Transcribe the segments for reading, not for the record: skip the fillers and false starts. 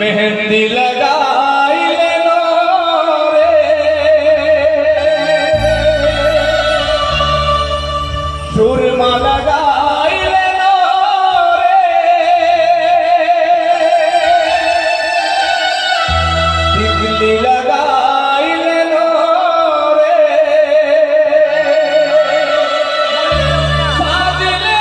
मेहंदी लगाइले रे सुरमा लगाइले रे टिकली लगाइले रे साजले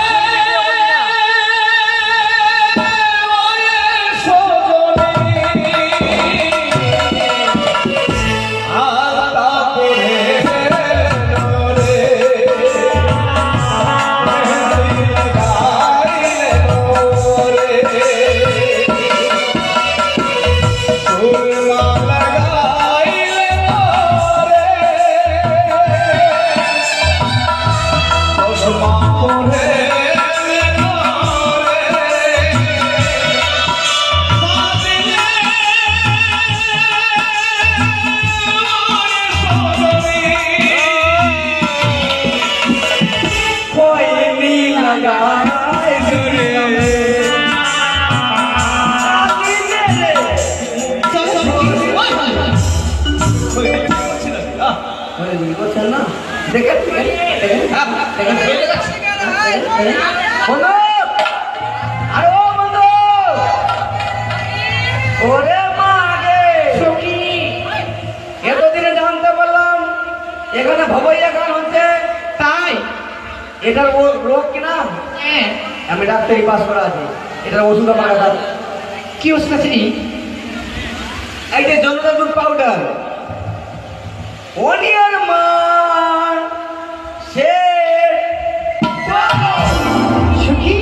এখানে ভবইয়া গান হচ্ছে তাই এটার রোগ কি নাম? আমি ডাক্তারি পাস করা আছি। এটার ওষুধ আমার কাছে কি ওষুধ আছে? এই যে জনতাদুর পাউডার অনিয়ার মান সে সুখী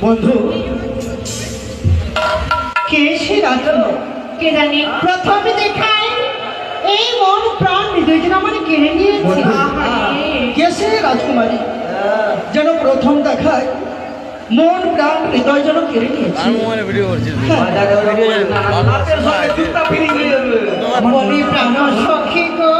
বন্ধু কে সে রাজন্য কে জানি প্রথমে দেখায় এই মন প্রাণ হৃদয় যেন আমার কেড়ে নিয়েছে। কে সে রাজকুমারী যেন প্রথম দেখায় মন প্রাণ হৃদয় যেন কেড়ে নিয়েছে। মনে প্রাণ সখী গো